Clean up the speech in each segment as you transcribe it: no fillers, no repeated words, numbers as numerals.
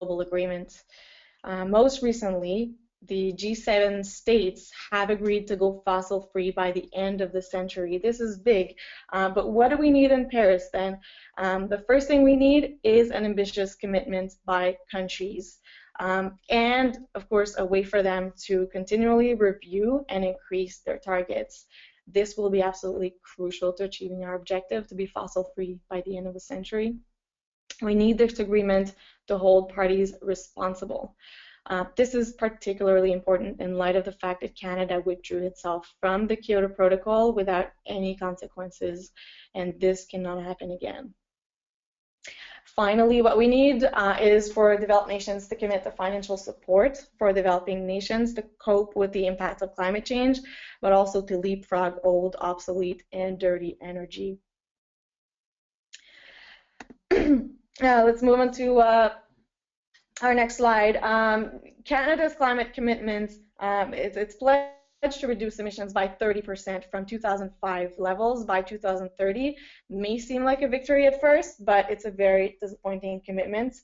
global agreement. Most recently, the G7 states have agreed to go fossil-free by the end of the century. This is big, but what do we need in Paris then? The first thing we need is an ambitious commitment by countries. And, of course, a way for them to continually review and increase their targets. This will be absolutely crucial to achieving our objective to be fossil-free by the end of the century. We need this agreement to hold parties responsible. This is particularly important in light of the fact that Canada withdrew itself from the Kyoto Protocol without any consequences, and this cannot happen again. Finally, what we need is for developed nations to commit to financial support for developing nations to cope with the impacts of climate change, but also to leapfrog old, obsolete, and dirty energy. Let's move on to our next slide. Canada's climate commitments, it's pledged to reduce emissions by 30% from 2005 levels by 2030. May seem like a victory at first, but it's a very disappointing commitment.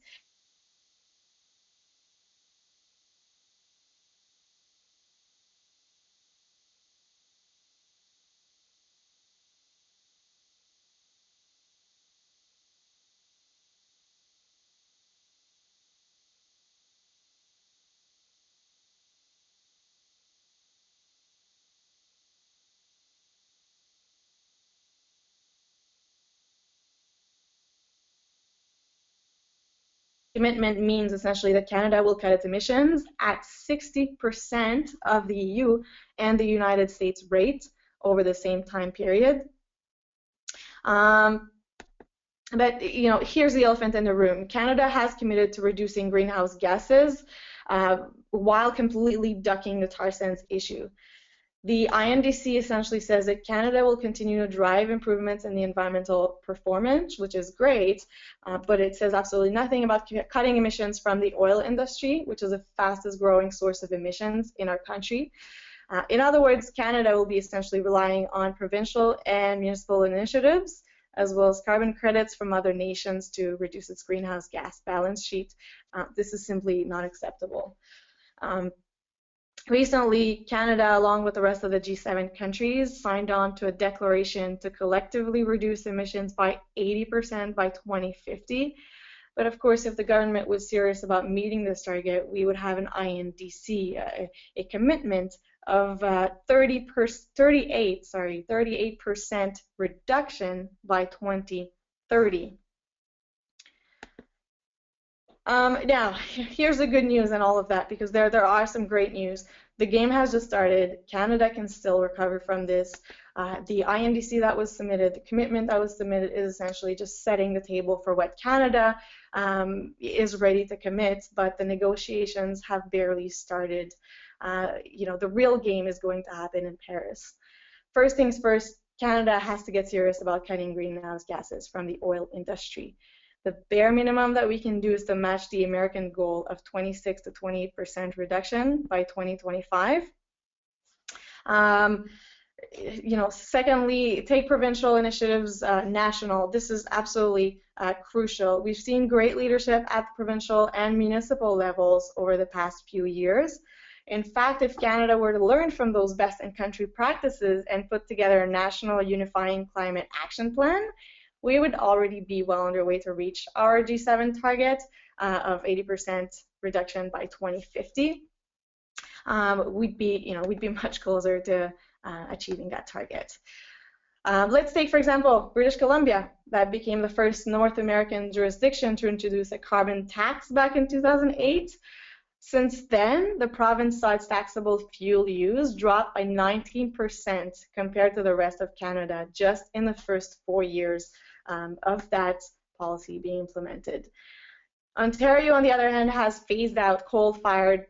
Commitment means essentially that Canada will cut its emissions at 60% of the EU and the United States rate over the same time period. But you know, here's the elephant in the room. Canada has committed to reducing greenhouse gases while completely ducking the tar sands issue. The INDC essentially says that Canada will continue to drive improvements in the environmental performance, which is great, but it says absolutely nothing about cutting emissions from the oil industry, which is the fastest growing source of emissions in our country. In other words, Canada will be essentially relying on provincial and municipal initiatives, as well as carbon credits from other nations to reduce its greenhouse gas balance sheet. This is simply not acceptable. Recently, Canada, along with the rest of the G7 countries, signed on to a declaration to collectively reduce emissions by 80% by 2050. But of course, if the government was serious about meeting this target, we would have an INDC, a commitment of 38% reduction by 2030. Now, here's the good news in all of that, because there are some great news. The game has just started. Canada can still recover from this. The INDC that was submitted, the commitment that was submitted, is essentially just setting the table for what Canada is ready to commit, but the negotiations have barely started. You know, the real game is going to happen in Paris. First things first, Canada has to get serious about cutting greenhouse gases from the oil industry. The bare minimum that we can do is to match the American goal of 26 to 28% reduction by 2025. You know, secondly, take provincial initiatives national. This is absolutely crucial. We've seen great leadership at the provincial and municipal levels over the past few years. In fact, if Canada were to learn from those best in country practices and put together a national unifying climate action plan, we would already be well underway to reach our G7 target of 80% reduction by 2050. We'd be much closer to achieving that target. Let's take, for example, British Columbia. That became the first North American jurisdiction to introduce a carbon tax back in 2008. Since then, the province saw its taxable fuel use drop by 19% compared to the rest of Canada just in the first 4 years of that policy being implemented. Ontario, on the other hand, has phased out coal-fired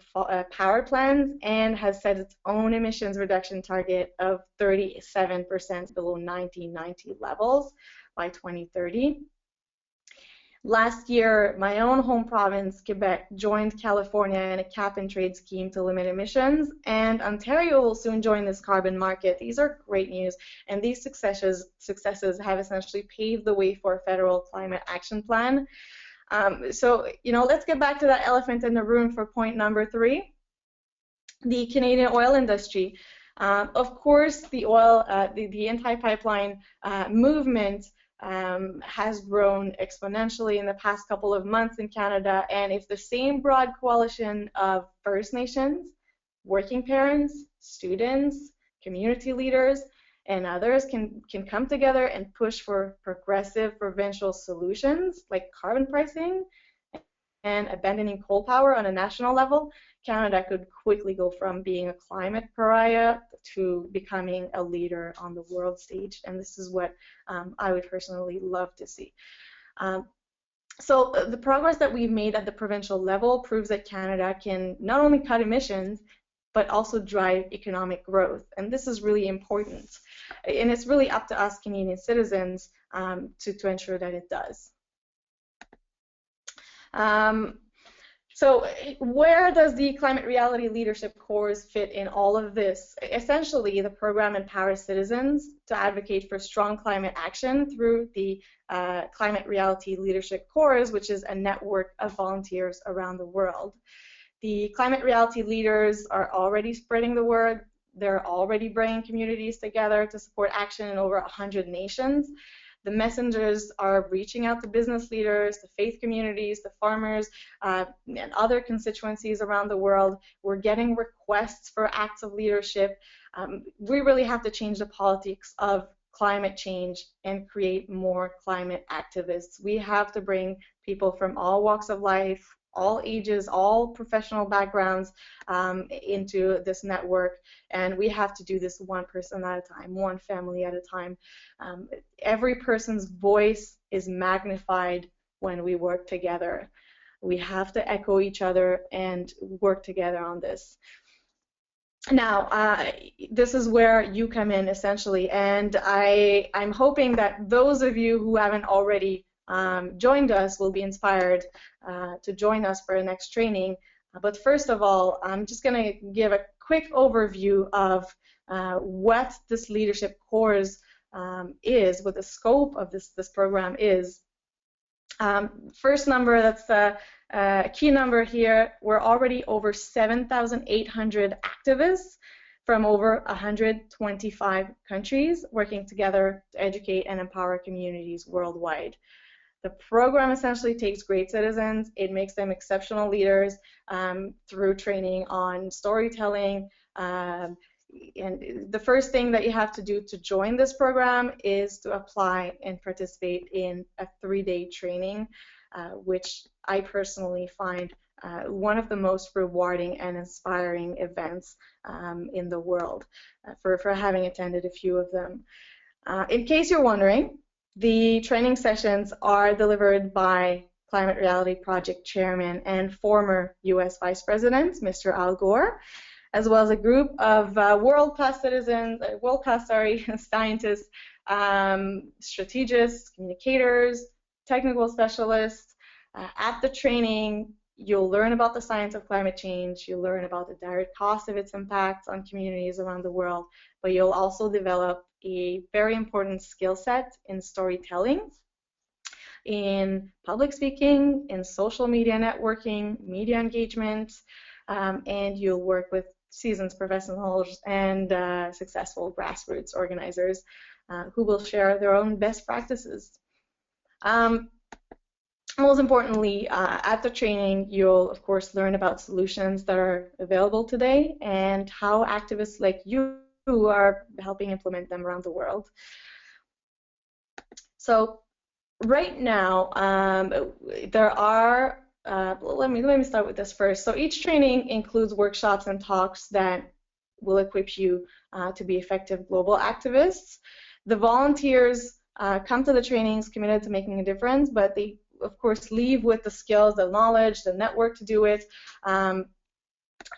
power plants and has set its own emissions reduction target of 37% below 1990 levels by 2030. Last year, my own home province, Quebec, joined California in a cap-and-trade scheme to limit emissions, and Ontario will soon join this carbon market. These are great news, and these successes have essentially paved the way for a federal climate action plan. So, let's get back to that elephant in the room for point number 3, the Canadian oil industry. Of course, the anti-pipeline movement has grown exponentially in the past couple of months in Canada, and if the same broad coalition of First Nations, working parents, students, community leaders, and others can come together and push for progressive provincial solutions like carbon pricing and abandoning coal power on a national level, Canada could quickly go from being a climate pariah to becoming a leader on the world stage. And this is what I would personally love to see. So the progress that we've made at the provincial level proves that Canada can not only cut emissions, but also drive economic growth. And this is really important. And it's really up to us Canadian citizens to ensure that it does. So where does the Climate Reality Leadership Course fit in all of this? Essentially, the program empowers citizens to advocate for strong climate action through the Climate Reality Leadership Course, which is a network of volunteers around the world. The climate reality leaders are already spreading the word. They're already bringing communities together to support action in over 100 nations. The messengers are reaching out to business leaders, the faith communities, the farmers, and other constituencies around the world. We're getting requests for acts of leadership. We really have to change the politics of climate change and create more climate activists. We have to bring people from all walks of life, all ages, all professional backgrounds into this network, and we have to do this one person at a time, one family at a time. Every person's voice is magnified when we work together. We have to echo each other and work together on this. Now, this is where you come in essentially, and I'm hoping that those of you who haven't already joined us will be inspired to join us for our next training. But first of all, I'm just going to give a quick overview of what this leadership course is, what the scope of this program is. First number, that's a key number here, we're already over 7,800 activists from over 125 countries working together to educate and empower communities worldwide. The program essentially takes great citizens, it makes them exceptional leaders through training on storytelling. And the first thing that you have to do to join this program is to apply and participate in a 3-day training, which I personally find one of the most rewarding and inspiring events in the world for having attended a few of them. In case you're wondering, the training sessions are delivered by Climate Reality Project Chairman and former U.S. Vice President, Mr. Al Gore, as well as a group of world-class scientists, strategists, communicators, technical specialists. At the training, you'll learn about the science of climate change, you'll learn about the direct cost of its impacts on communities around the world, but you'll also develop a very important skill set in storytelling, in public speaking, in social media networking, media engagement, and you'll work with seasoned professionals and successful grassroots organizers who will share their own best practices. Most importantly, at the training, you'll of course learn about solutions that are available today and how activists like you are helping implement them around the world. So right now, there are let me start with this first. So each training includes workshops and talks that will equip you to be effective global activists. The volunteers come to the trainings committed to making a difference, but they of course leave with the skills, the knowledge, the network to do it.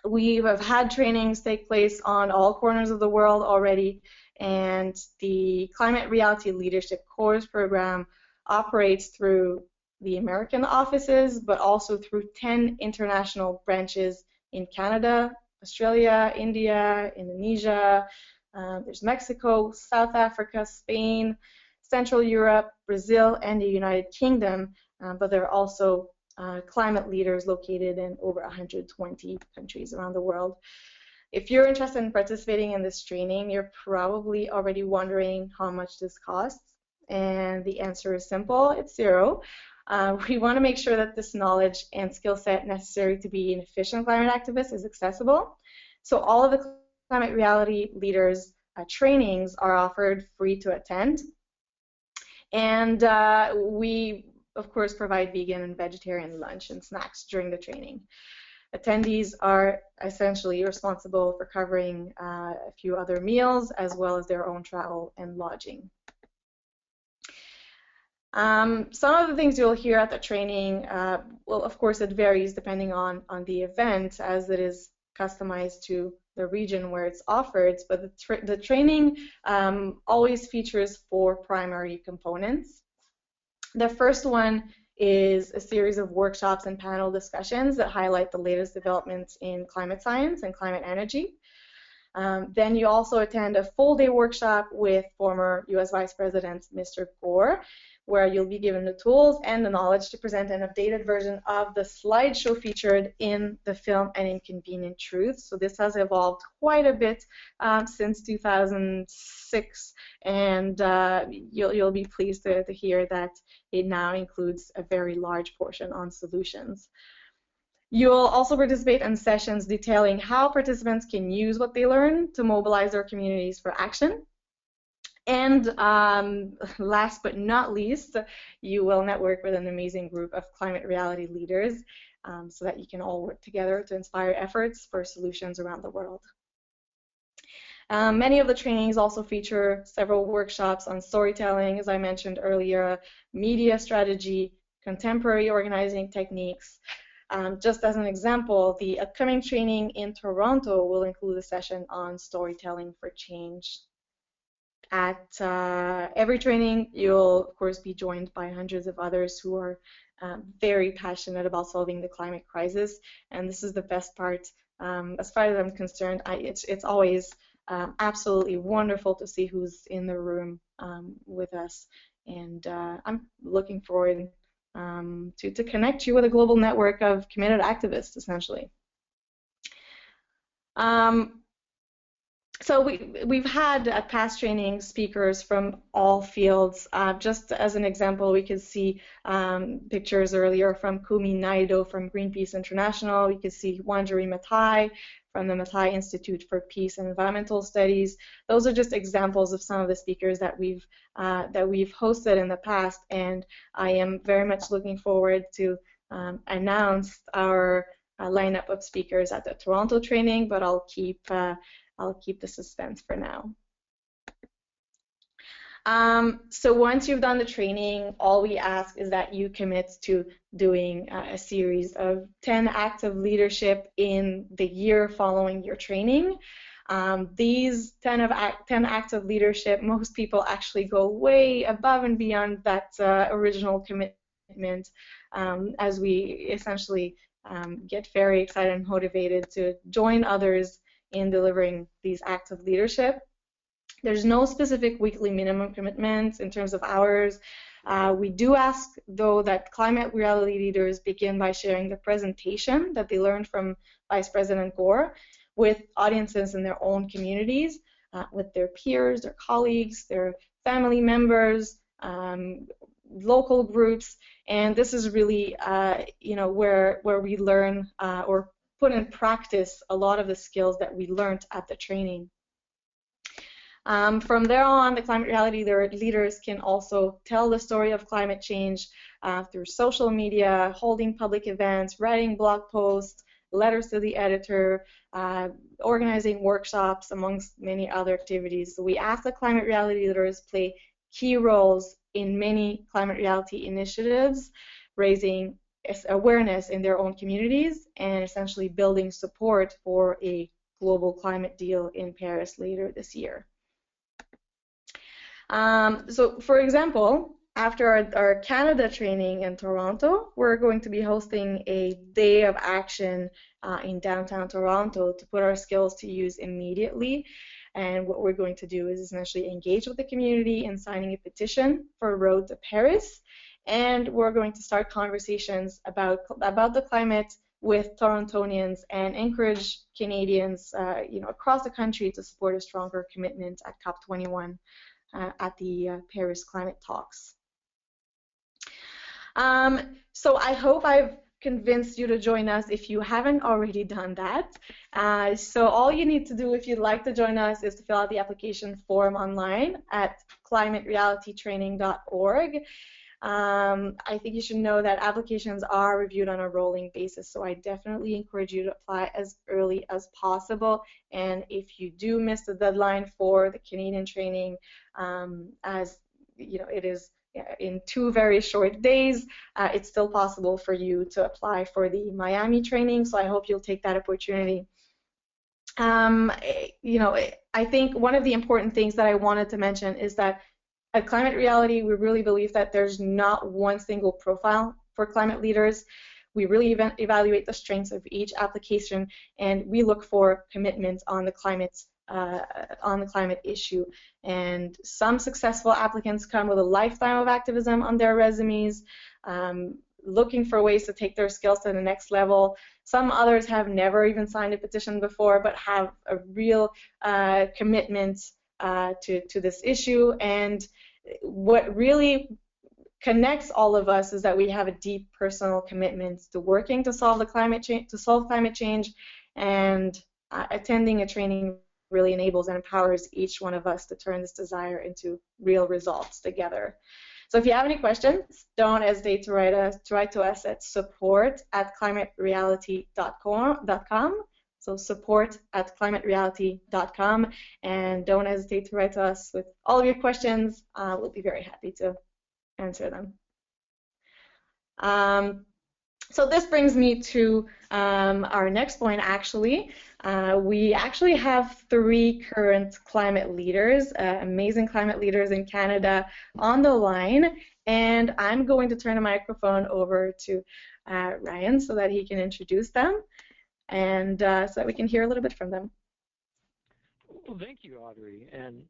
We have had trainings take place on all corners of the world already, and the Climate Reality Leadership Course program operates through the American offices, but also through 10 international branches in Canada, Australia, India, Indonesia, there's Mexico, South Africa, Spain, Central Europe, Brazil, and the United Kingdom. but there are also climate leaders located in over 120 countries around the world. If you're interested in participating in this training, you're probably already wondering how much this costs, and the answer is simple: it's zero. We want to make sure that this knowledge and skill set necessary to be an efficient climate activist is accessible. So all of the climate reality leaders trainings are offered free to attend. And we, of course, provide vegan and vegetarian lunch and snacks during the training. Attendees are essentially responsible for covering a few other meals as well as their own travel and lodging. Some of the things you'll hear at the training, well, of course, it varies depending on the event, as it is customized to the region where it's offered, but the training always features 4 primary components. The first one is a series of workshops and panel discussions that highlight the latest developments in climate science and climate energy. Then you also attend a full-day workshop with former U.S. Vice President Mr. Gore, where you'll be given the tools and the knowledge to present an updated version of the slideshow featured in the film An Inconvenient Truth. So this has evolved quite a bit since 2006, and you'll be pleased to hear that it now includes a very large portion on solutions. You'll also participate in sessions detailing how participants can use what they learn to mobilize their communities for action. And last but not least, you will network with an amazing group of climate reality leaders so that you can all work together to inspire efforts for solutions around the world. Many of the trainings also feature several workshops on storytelling, as I mentioned earlier, media strategy, contemporary organizing techniques. Just as an example, the upcoming training in Toronto will include a session on storytelling for change. At every training, you'll, of course, be joined by hundreds of others who are very passionate about solving the climate crisis. And this is the best part. As far as I'm concerned, it's always absolutely wonderful to see who's in the room with us. And I'm looking forward to connect you with a global network of committed activists, essentially. So we've had at past training speakers from all fields. Just as an example, we could see pictures earlier from Kumi Naido from Greenpeace International. We could see Wanjari Mathai from the Mathai Institute for Peace and Environmental Studies. Those are just examples of some of the speakers that we've hosted in the past, and I am very much looking forward to announce our lineup of speakers at the Toronto training, but I'll keep the suspense for now. So once you've done the training, all we ask is that you commit to doing a series of 10 acts of leadership in the year following your training. These 10 acts of leadership, most people actually go way above and beyond that original commitment as we essentially get very excited and motivated to join others in delivering these acts of leadership. There's no specific weekly minimum commitments in terms of hours. We do ask, though, that climate reality leaders begin by sharing the presentation that they learned from Vice President Gore with audiences in their own communities, with their peers, their colleagues, their family members, local groups, and this is really, where we learn or put in practice a lot of the skills that we learned at the training. From there on, the climate reality leaders can also tell the story of climate change through social media, holding public events, writing blog posts, letters to the editor, organizing workshops, amongst many other activities. So we ask the climate reality leaders play key roles in many climate reality initiatives, raising awareness in their own communities and essentially building support for a global climate deal in Paris later this year. So for example, after our Canada training in Toronto, we're going to be hosting a day of action in downtown Toronto to put our skills to use immediately. And what we're going to do is essentially engage with the community in signing a petition for a road to Paris. and we're going to start conversations about the climate with Torontonians and encourage Canadians, across the country to support a stronger commitment at COP21 at the Paris climate talks. So I hope I've convinced you to join us if you haven't already done that. So all you need to do if you'd like to join us is to fill out the application form online at climaterealitytraining.org. I think you should know that applications are reviewed on a rolling basis, so I definitely encourage you to apply as early as possible. And if you do miss the deadline for the Canadian training, as you know, it is in 2 very short days, it's still possible for you to apply for the Miami training, so I hope you'll take that opportunity. I think one of the important things that I wanted to mention is that at Climate Reality, we really believe that there's not one single profile for climate leaders. We really evaluate the strengths of each application, and we look for commitment on the climate issue. And some successful applicants come with a lifetime of activism on their resumes, looking for ways to take their skills to the next level. Some others have never even signed a petition before, but have a real commitment to this issue. And what really connects all of us is that we have a deep personal commitment to working to solve climate change, and attending a training really enables and empowers each one of us to turn this desire into real results together. So if you have any questions, don't hesitate to write to us at support@climatereality.com. So support@climatereality.com, and don't hesitate to write to us with all of your questions. We'll be very happy to answer them. So this brings me to our next point, actually. We actually have 3 current climate leaders, amazing climate leaders in Canada, on the line, and I'm going to turn the microphone over to Ryan so that he can introduce them, and so that we can hear a little bit from them. Well, thank you, Audrey. And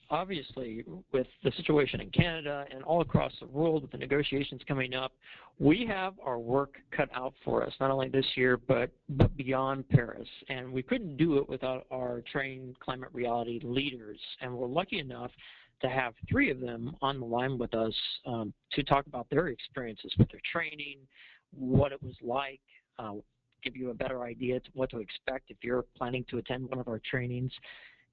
obviously, with the situation in Canada and all across the world with the negotiations coming up, we have our work cut out for us, not only this year, but beyond Paris. And we couldn't do it without our trained climate reality leaders. And we're lucky enough to have 3 of them on the line with us to talk about their experiences with their training, what it was like, give you a better idea to what to expect if you're planning to attend one of our trainings,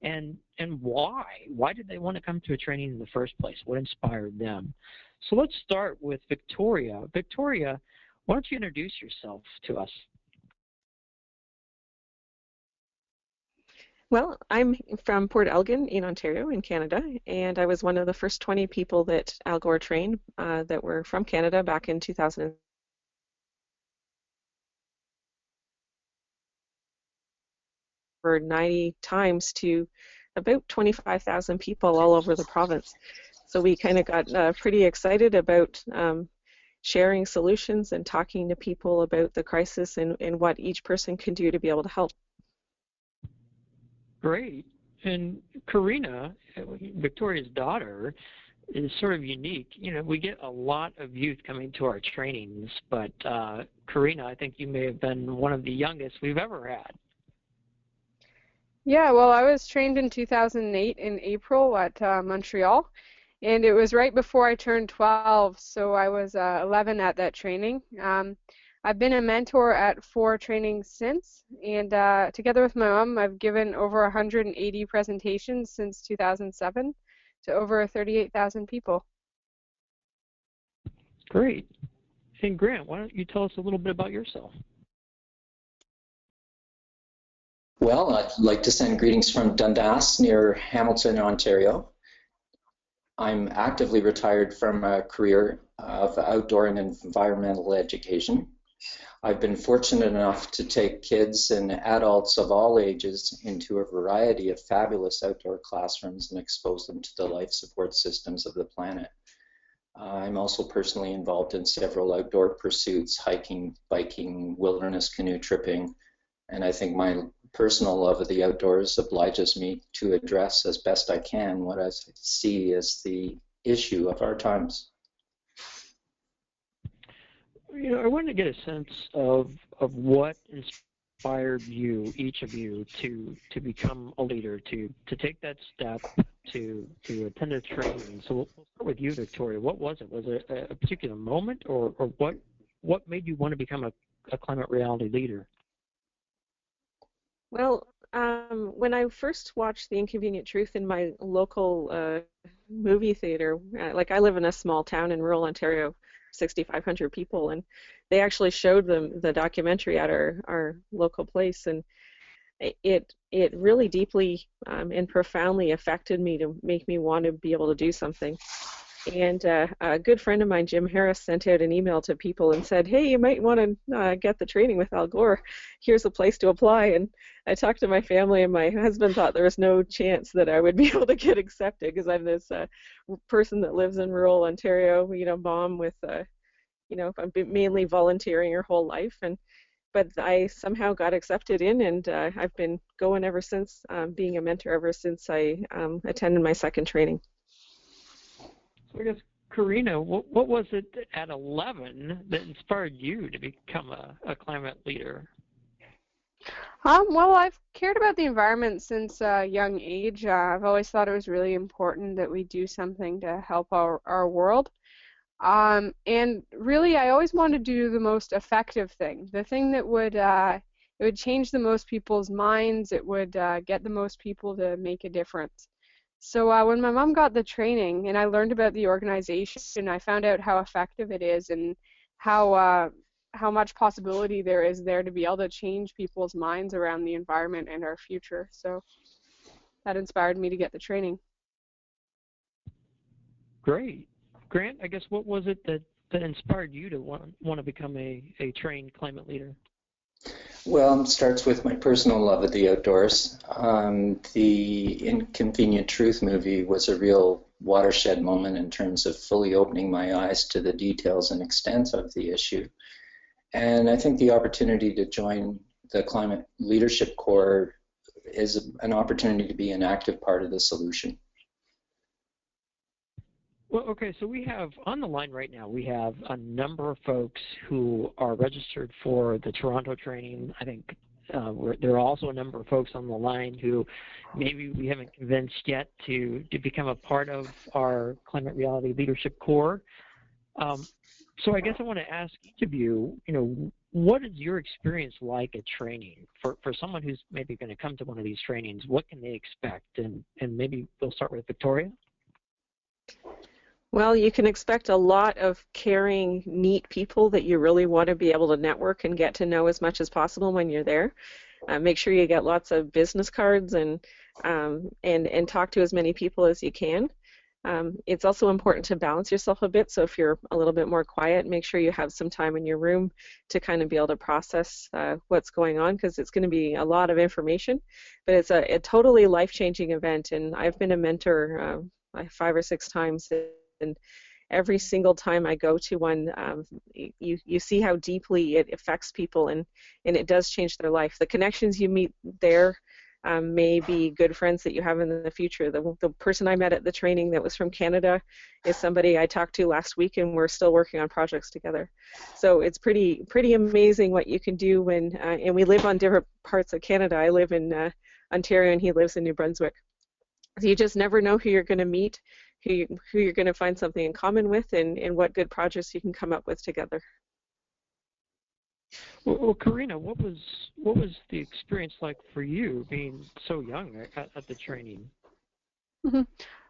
and why. Why did they want to come to a training in the first place? What inspired them? So let's start with Victoria. Victoria, why don't you introduce yourself to us? Well, I'm from Port Elgin in Ontario in Canada, and I was one of the first 20 people that Al Gore trained that were from Canada back in 2000. For 90 times to about 25,000 people all over the province. So we kind of got pretty excited about sharing solutions and talking to people about the crisis and what each person can do to be able to help. Great. And Karina, Victoria's daughter, is sort of unique. You know, we get a lot of youth coming to our trainings, but Karina, I think you may have been one of the youngest we've ever had. Yeah, well, I was trained in 2008 in April at Montreal, and it was right before I turned 12, so I was 11 at that training. I've been a mentor at 4 trainings since, and together with my mom, I've given over 180 presentations since 2007 to over 38,000 people. Great. And Grant, why don't you tell us a little bit about yourself? Well, I'd like to send greetings from Dundas near Hamilton, Ontario. I'm actively retired from a career of outdoor and environmental education. I've been fortunate enough to take kids and adults of all ages into a variety of fabulous outdoor classrooms and expose them to the life support systems of the planet. I'm also personally involved in several outdoor pursuits, hiking, biking, wilderness canoe tripping, and I think my personal love of the outdoors obliges me to address as best I can what I see as the issue of our times. I wanted to get a sense of what inspired you, each of you, to become a leader, to take that step, to attend a training. So we'll start with you, Victoria. What was it? Was it a particular moment, or what made you want to become a climate reality leader? Well, when I first watched The Inconvenient Truth in my local movie theater, like I live in a small town in rural Ontario, 6,500 people, and they actually showed them the documentary at our local place, and it really deeply and profoundly affected me to make me want to be able to do something. And a good friend of mine, Jim Harris, sent out an email to people and said, "Hey, you might want to get the training with Al Gore. Here's a place to apply." And I talked to my family, and my husband thought there was no chance that I would be able to get accepted because I'm this person that lives in rural Ontario, mom with, I've been mainly volunteering her whole life. But I somehow got accepted in, and I've been going ever since, being a mentor ever since I attended my second training. So I guess, Karina, what was it at 11 that inspired you to become a climate leader? Well, I've cared about the environment since a young age. I've always thought it was really important that we do something to help our world. And really, I always wanted to do the most effective thing, the thing that would it would change the most people's minds. It would get the most people to make a difference. So when my mom got the training and I learned about the organization, I found out how effective it is and how much possibility there is there to be able to change people's minds around the environment and our future. So that inspired me to get the training. Great. Grant, I guess what was it that inspired you to want to become a trained climate leader? Well, it starts with my personal love of the outdoors. The Inconvenient Truth movie was a real watershed moment in terms of fully opening my eyes to the details and extent of the issue. And I think the opportunity to join the Climate Leadership Corps is an opportunity to be an active part of the solution. Well, okay, so we have on the line right now, we have a number of folks who are registered for the Toronto training. I think there are also a number of folks on the line who maybe we haven't convinced yet to become a part of our Climate Reality Leadership Corps. So I guess I want to ask each of you, what is your experience like at training? For someone who's maybe going to come to one of these trainings, what can they expect? And maybe we'll start with Victoria. Well, you can expect a lot of caring, neat people that you really want to be able to network and get to know as much as possible when you're there. Make sure you get lots of business cards and talk to as many people as you can. It's also important to balance yourself a bit, so if you're a little bit more quiet, make sure you have some time in your room to kind of be able to process what's going on, because it's going to be a lot of information, but it's a totally life-changing event, and I've been a mentor 5 or 6 times, and every single time I go to one, you see how deeply it affects people, and it does change their life. The connections you meet there may be good friends that you have in the future. The person I met at the training that was from Canada is somebody I talked to last week, and we're still working on projects together. So it's pretty amazing what you can do when, and we live on different parts of Canada. I live in Ontario, and he lives in New Brunswick. So you just never know who you're going to meet, who you're going to find something in common with, and what good projects you can come up with together. Well, Karina, what was the experience like for you being so young at the training?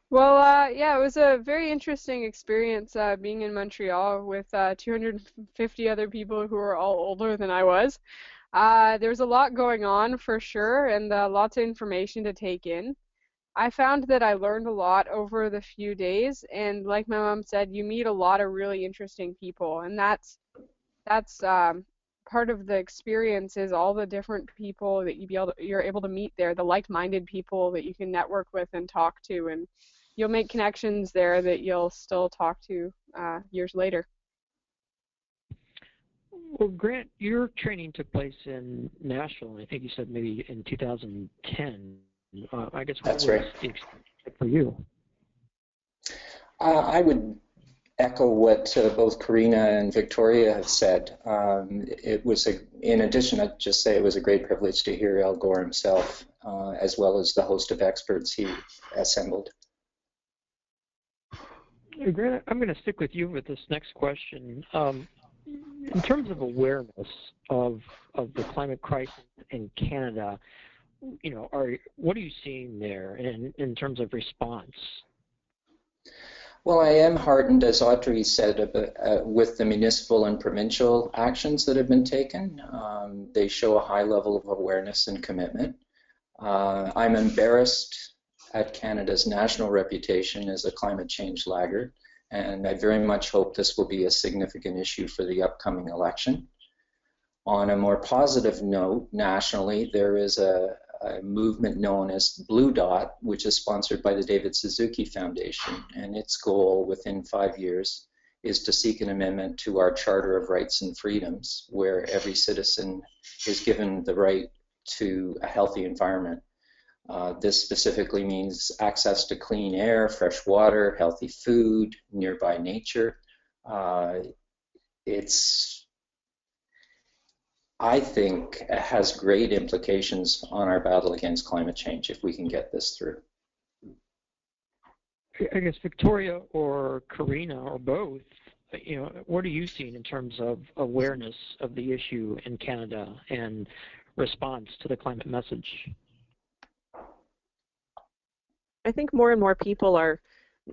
Well, yeah, it was a very interesting experience being in Montreal with 250 other people who were all older than I was. There was a lot going on for sure, and lots of information to take in. I found that I learned a lot over the few days, and like my mom said, you meet a lot of really interesting people, and that's part of the experience is all the different people that you're able to meet there, the like-minded people that you can network with and talk to, and you'll make connections there that you'll still talk to years later. Well, Grant, your training took place in Nashville, and I think you said maybe in 2010. I guess what That's was right. the experience like for you? I would echo what both Karina and Victoria have said. In addition, I'd just say it was a great privilege to hear Al Gore himself, as well as the host of experts he assembled. Grant, I'm going to stick with you with this next question. In terms of awareness of the climate crisis in Canada, what are you seeing there in terms of response? Well, I am heartened, as Audrey said, with the municipal and provincial actions that have been taken. They show a high level of awareness and commitment. I'm embarrassed at Canada's national reputation as a climate change laggard, and I very much hope this will be a significant issue for the upcoming election. On a more positive note, nationally, there is a movement known as Blue Dot, which is sponsored by the David Suzuki Foundation, and its goal within 5 years is to seek an amendment to our Charter of Rights and Freedoms, where every citizen is given the right to a healthy environment. This specifically means access to clean air, fresh water, healthy food, nearby nature. I think it has great implications on our battle against climate change if we can get this through. I guess Victoria or Karina or both, what are you seeing in terms of awareness of the issue in Canada and response to the climate message? I think more and more people are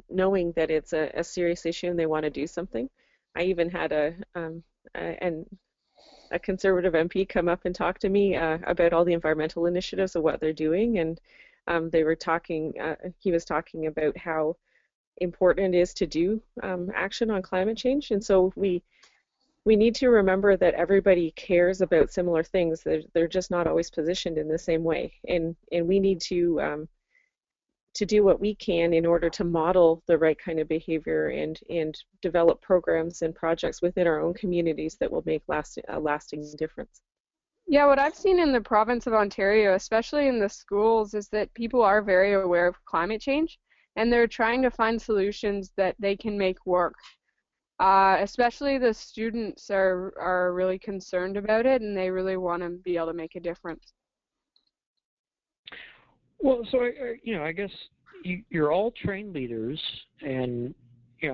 knowing that it's a serious issue and they want to do something. I even had a conservative MP come up and talk to me about all the environmental initiatives of what they're doing, and they were talking. He was talking about how important it is to do action on climate change, and so we need to remember that everybody cares about similar things. They're just not always positioned in the same way, and we need to do what we can in order to model the right kind of behavior and develop programs and projects within our own communities that will make a lasting difference. Yeah, what I've seen in the province of Ontario, especially in the schools, is that people are very aware of climate change and they're trying to find solutions that they can make work. Especially the students are really concerned about it and they really want to be able to make a difference. Well, so I guess you're all trained leaders, and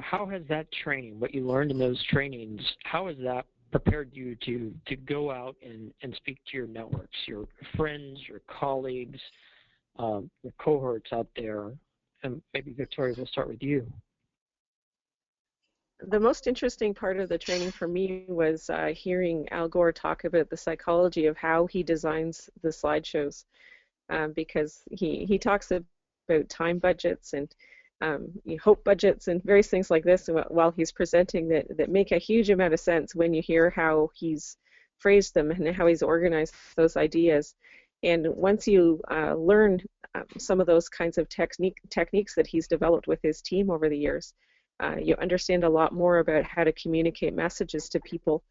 how has that training, what you learned in those trainings, how has that prepared you to go out and speak to your networks, your friends, your colleagues, your cohorts out there? And maybe Victoria, we'll start with you. The most interesting part of the training for me was hearing Al Gore talk about the psychology of how he designs the slideshows. Because he talks about time budgets and hope budgets and various things like this while he's presenting that make a huge amount of sense when you hear how he's phrased them and how he's organized those ideas. And once you learn some of those kinds of techniques that he's developed with his team over the years, you understand a lot more about how to communicate messages to people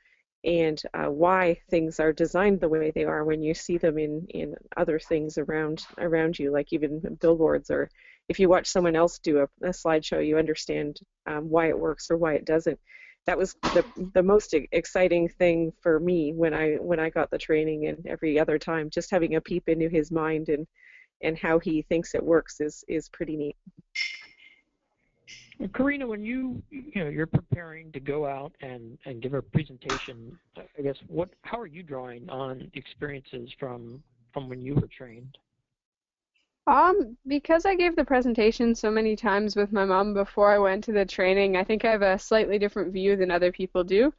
and why things are designed the way they are when you see them in other things around you, like even billboards, or if you watch someone else do a slideshow, you understand why it works or why it doesn't. That was the most exciting thing for me when I got the training, and every other time, just having a peep into his mind and how he thinks it works is pretty neat. Karina, when you're preparing to go out and give a presentation, I guess how are you drawing on experiences from when you were trained? Because I gave the presentation so many times with my mom before I went to the training, I think I have a slightly different view than other people do.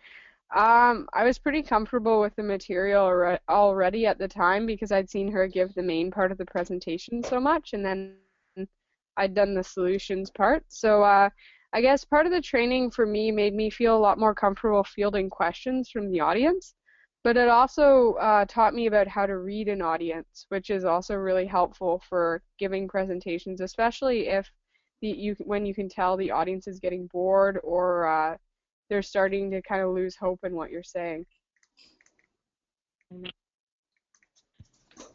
I was pretty comfortable with the material already at the time because I'd seen her give the main part of the presentation so much, and then I'd done the solutions part. So I guess part of the training for me made me feel a lot more comfortable fielding questions from the audience, but it also taught me about how to read an audience, which is also really helpful for giving presentations, especially if when you can tell the audience is getting bored or they're starting to kind of lose hope in what you're saying.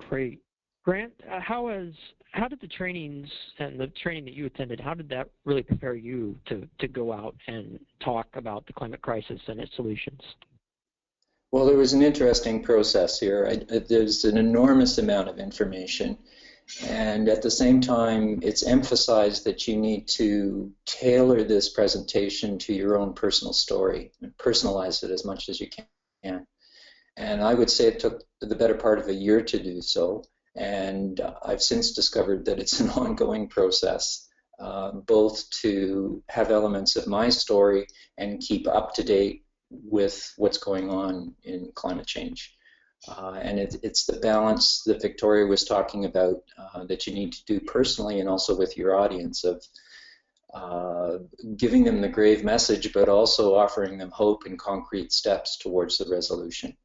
Great. Grant, how did the trainings and the training that you attended, how did that really prepare you to go out and talk about the climate crisis and its solutions? Well, there was an interesting process here. There's an enormous amount of information, and at the same time, it's emphasized that you need to tailor this presentation to your own personal story and personalize it as much as you can. And I would say it took the better part of a year to do so. And I've since discovered that it's an ongoing process, both to have elements of my story and keep up to date with what's going on in climate change. And it's the balance that Victoria was talking about that you need to do personally and also with your audience of giving them the grave message, but also offering them hope and concrete steps towards the resolution.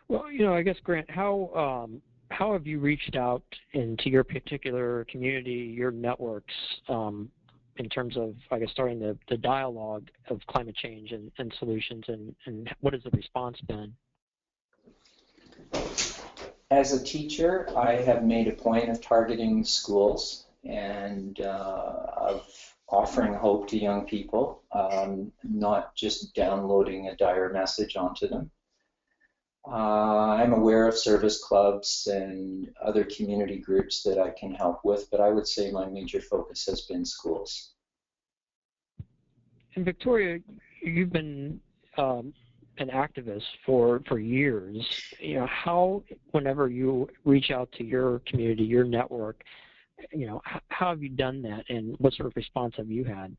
Well, I guess, Grant, how have you reached out into your particular community, your networks, in terms of, I guess, starting the dialogue of climate change and solutions, and what has the response been? As a teacher, I have made a point of targeting schools and of offering hope to young people, not just downloading a dire message onto them. I'm aware of service clubs and other community groups that I can help with, but I would say my major focus has been schools. And Victoria, you've been an activist for years. How, whenever you reach out to your community, your network, how have you done that, and what sort of response have you had?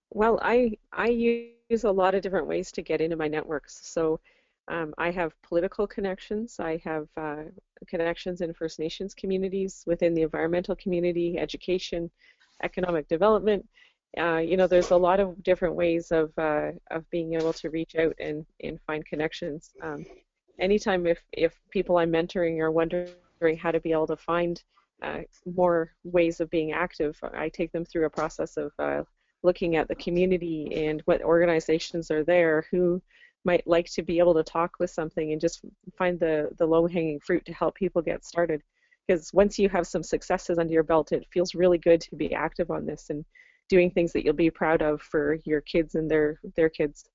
Well, I use a lot of different ways to get into my networks. So I have political connections. I have connections in First Nations communities, within the environmental community, education, economic development. There's a lot of different ways of being able to reach out and find connections. Anytime if people I'm mentoring are wondering how to be able to find more ways of being active, I take them through a process of looking at the community and what organizations are there who might like to be able to talk with something, and just find the low-hanging fruit to help people get started. Because once you have some successes under your belt, it feels really good to be active on this and doing things that you'll be proud of for your kids and their kids.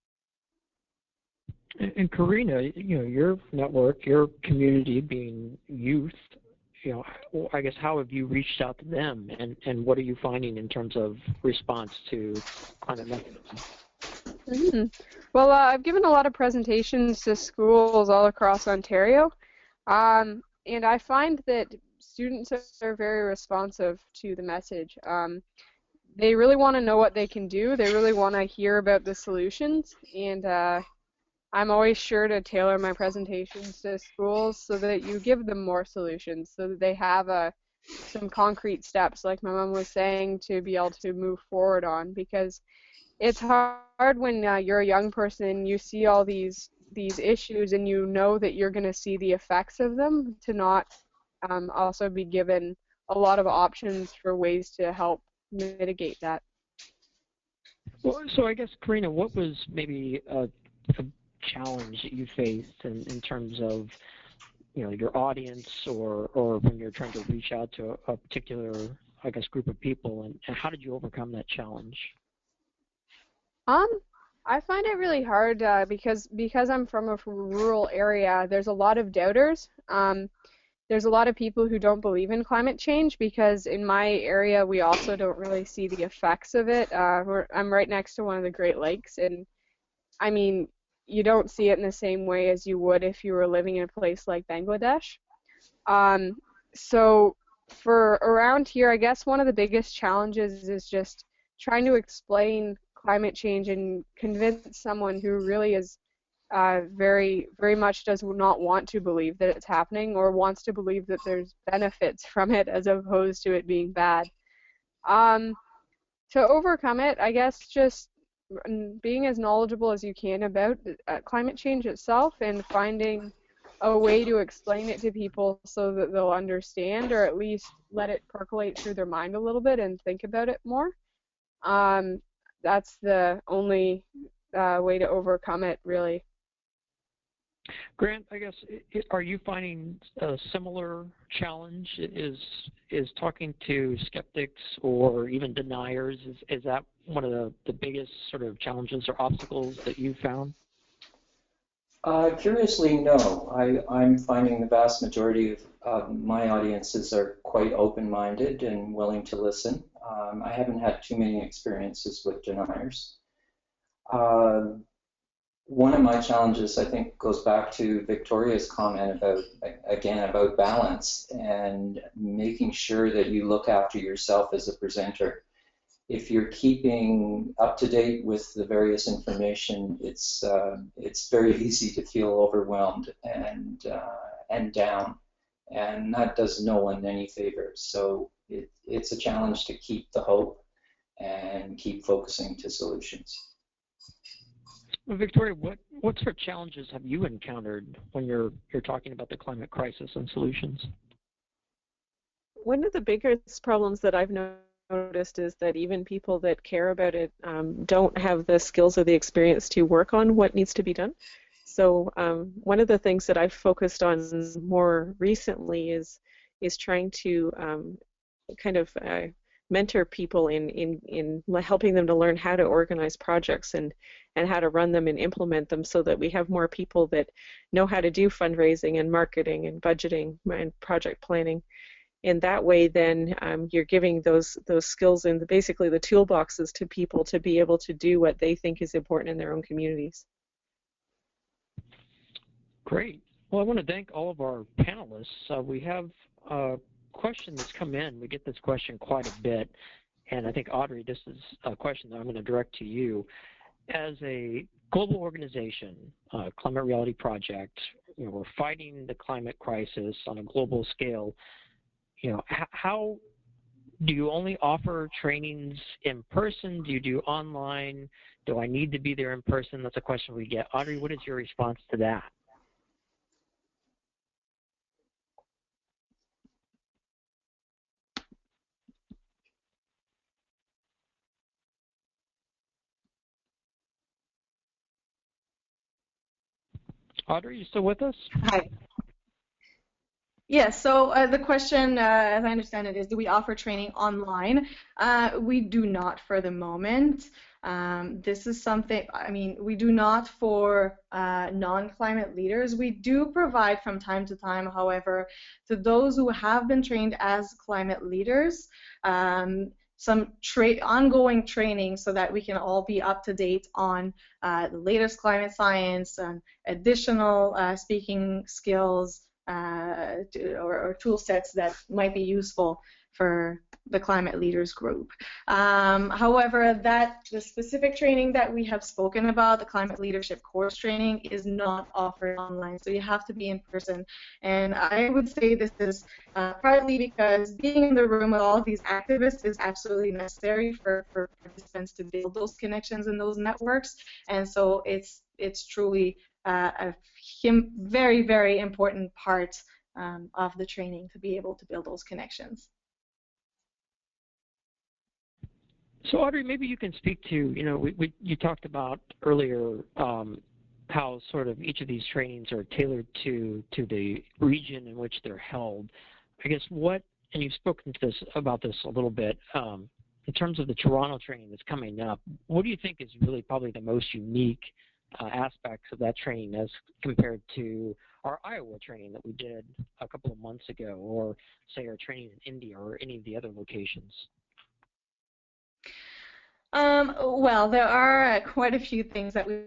And Karina, your network, your community being youth, I guess, how have you reached out to them, and what are you finding in terms of response to climate mechanism? Mm-hmm. Well, I've given a lot of presentations to schools all across Ontario, and I find that students are very responsive to the message. They really want to know what they can do. They really want to hear about the solutions, and I'm always sure to tailor my presentations to schools so that you give them more solutions, so that they have some concrete steps, like my mom was saying, to be able to move forward on. Because it's hard when you're a young person and you see all these issues and you know that you're going to see the effects of them, to not also be given a lot of options for ways to help mitigate that. Well, so I guess, Karina, what was maybe a challenge that you faced in terms of your audience, or when you're trying to reach out to a particular, I guess, group of people, and how did you overcome that challenge? I find it really hard because I'm from a rural area. There's a lot of doubters. There's a lot of people who don't believe in climate change, because in my area we also don't really see the effects of it. I'm right next to one of the Great Lakes, and I mean, you don't see it in the same way as you would if you were living in a place like Bangladesh. So for around here, I guess one of the biggest challenges is just trying to explain climate change and convince someone who really is very, very much does not want to believe that it's happening, or wants to believe that there's benefits from it as opposed to it being bad. To overcome it, I guess just being as knowledgeable as you can about climate change itself, and finding a way to explain it to people so that they'll understand, or at least let it percolate through their mind a little bit and think about it more. That's the only way to overcome it, really. Grant, I guess, are you finding a similar challenge? Is talking to skeptics or even deniers, is that one of the biggest sort of challenges or obstacles that you found? Curiously, no. I'm finding the vast majority of my audiences are quite open-minded and willing to listen. I haven't had too many experiences with deniers. One of my challenges, I think, goes back to Victoria's comment about, again, about balance and making sure that you look after yourself as a presenter. If you're keeping up to date with the various information, it's very easy to feel overwhelmed and down, and that does no one any favors. So it's a challenge to keep the hope and keep focusing to solutions. Well, Victoria, what sort of challenges have you encountered when you're talking about the climate crisis and solutions? One of the biggest problems that I've noticed is that even people that care about it don't have the skills or the experience to work on what needs to be done. So one of the things that I've focused on more recently is trying to kind of mentor people in helping them to learn how to organize projects and how to run them and implement them, so that we have more people that know how to do fundraising and marketing and budgeting and project planning. In that way, then you're giving those skills and basically the toolboxes to people to be able to do what they think is important in their own communities. Great. Well, I want to thank all of our panelists. We have a question that's come in. We get this question quite a bit, and I think, Audrey, this is a question that I'm going to direct to you. As a global organization, Climate Reality Project, we're fighting the climate crisis on a global scale. How do you only offer trainings in person? Do you do online? Do I need to be there in person? That's a question we get. Audrey, what is your response to that? Audrey, you still with us? Hi. Yes, so the question, as I understand it, is do we offer training online? We do not for the moment. This is something, we do not for non-climate leaders. We do provide from time to time, however, to those who have been trained as climate leaders, some ongoing training so that we can all be up to date on the latest climate science, additional speaking skills, or tool sets that might be useful for the climate leaders group. However, the specific training that we have spoken about, the climate leadership course training, is not offered online, so you have to be in person. And I would say this is partly because being in the room with all of these activists is absolutely necessary for participants to build those connections and those networks, and so it's truly a very, very important part of the training to be able to build those connections. So Audrey, maybe you can speak to, you talked about earlier how sort of each of these trainings are tailored to the region in which they're held. I guess and you've spoken to about this a little bit, in terms of the Toronto training that's coming up, what do you think is really probably the most unique aspects of that training as compared to our Iowa training that we did a couple of months ago, or say our training in India or any of the other locations? Well, there are quite a few things that we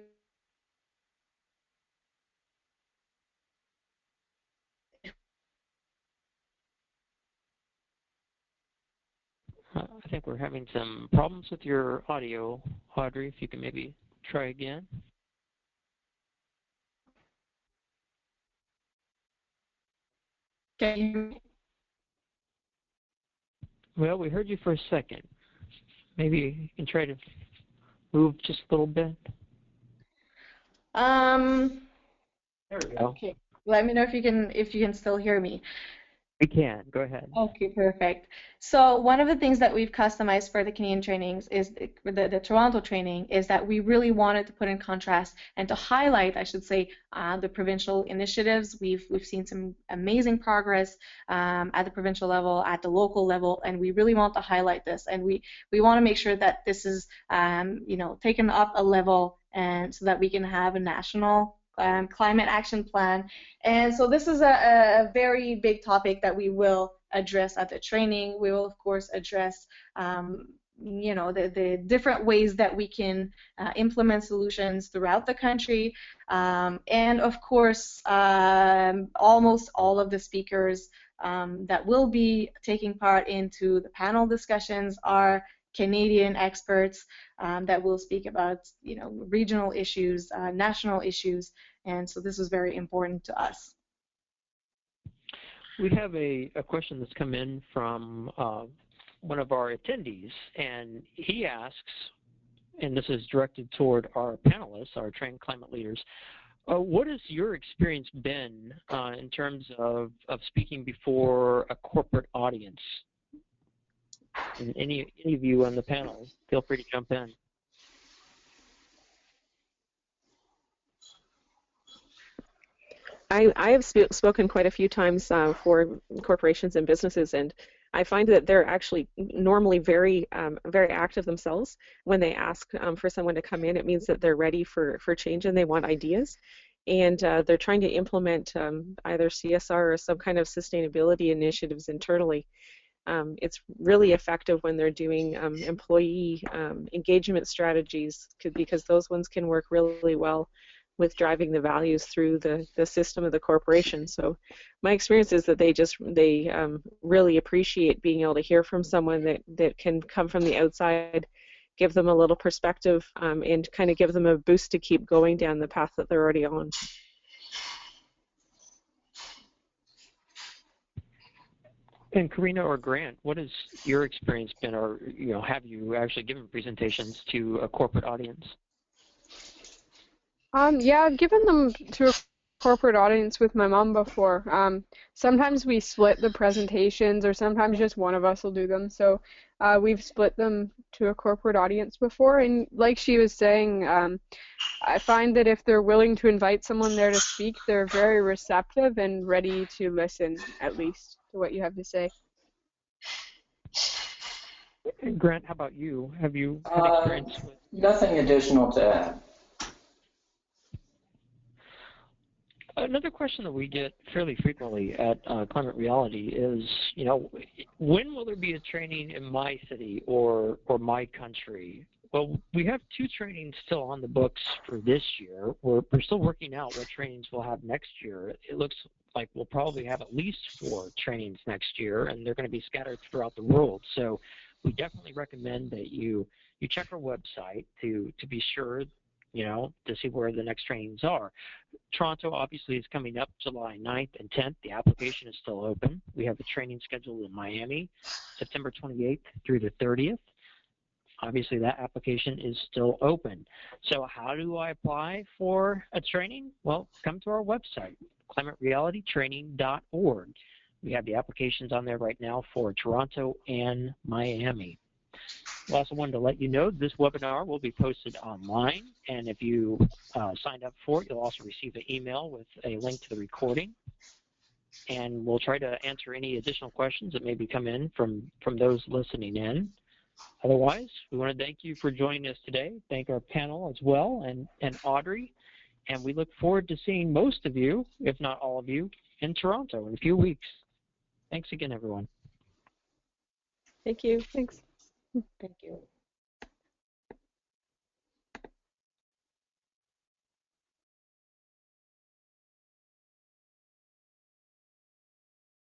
I think we're having some problems with your audio, Audrey. If you can maybe try again. Can you hear me? Well, we heard you for a second. Maybe you can try to move just a little bit. There we go. Okay. Let me know if you can still hear me. We can. Go ahead. Okay, perfect. So one of the things that we've customized for the Canadian trainings is the Toronto training is that we really wanted to put in contrast and to highlight, I should say, the provincial initiatives. We've seen some amazing progress at the provincial level, at the local level, and we really want to highlight this. And we want to make sure that this is taken up a level, and so that we can have a national climate action plan. And so this is a very big topic that we will address at the training. We will, of course, address the different ways that we can implement solutions throughout the country. And of course, almost all of the speakers that will be taking part into the panel discussions are Canadian experts that will speak about regional issues, national issues, and so this was very important to us. We have a question that's come in from one of our attendees, and he asks, and this is directed toward our panelists, our trained climate leaders, what has your experience been in terms of speaking before a corporate audience? And any of you on the panel, feel free to jump in. I have spoken quite a few times for corporations and businesses, and I find that they're actually normally very active themselves. When they ask for someone to come in, it means that they're ready for change and they want ideas. And they're trying to implement either CSR or some kind of sustainability initiatives internally. It's really effective when they're doing employee engagement strategies, because those ones can work really well with driving the values through the system of the corporation. So my experience is that they really appreciate being able to hear from someone that can come from the outside, give them a little perspective, and kind of give them a boost to keep going down the path that they're already on. And Karina or Grant, what has your experience been, or have you actually given presentations to a corporate audience? Yeah, I've given them to a corporate audience with my mom before. Sometimes we split the presentations, or sometimes just one of us will do them. So we've split them to a corporate audience before. And like she was saying, I find that if they're willing to invite someone there to speak, they're very receptive and ready to listen, at least, to what you have to say. And Grant, how about you? Have you had experience with? Nothing additional to add. Another question that we get fairly frequently at Climate Reality is, when will there be a training in my city or my country? Well, we have 2 trainings still on the books for this year. We're still working out what trainings we'll have next year. It looks like we'll probably have at least 4 trainings next year, and they're going to be scattered throughout the world. So we definitely recommend that you check our website to be sure, to see where the next trainings are. Toronto obviously is coming up July 9th and 10th. The application is still open. We have a training scheduled in Miami, September 28th through the 30th. Obviously, that application is still open. So how do I apply for a training? Well, come to our website, climaterealitytraining.org. We have the applications on there right now for Toronto and Miami. We also wanted to let you know this webinar will be posted online, and if you signed up for it, you'll also receive an email with a link to the recording. And we'll try to answer any additional questions that maybe come in from those listening in. Otherwise, we want to thank you for joining us today. Thank our panel as well, and Audrey. And we look forward to seeing most of you, if not all of you, in Toronto in a few weeks. Thanks again, everyone. Thank you. Thanks. Thank you.